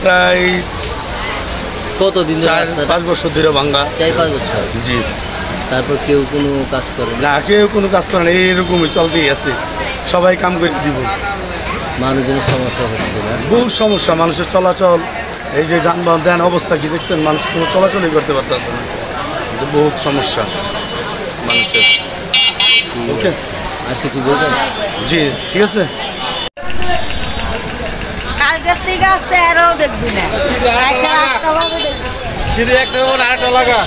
প্রায় কতদিন 4-5 বছর ধরে ভাঙ্গা। 4-5 বছর? জি। তারপর কেউ কোনো কাজ করে না? কেউ কোনো কাজ করে না, এইরকমই চলতেই আছে। সবাই কাম করে দিব। মানুষজনের সমস্যা হচ্ছে না? বহু সমস্যা, মানুষের চলাচল, এই যে যানবাহন দেন অবস্থা কি দেখছেন, মানুষ কোনো চলাচলই করতে পারতেছে না, বহুত সমস্যা মানুষের। ওকে, আর কিছু বলবেন? জি, ঠিক আছে। সিঁড়ি একটা আরেকটা লাগা।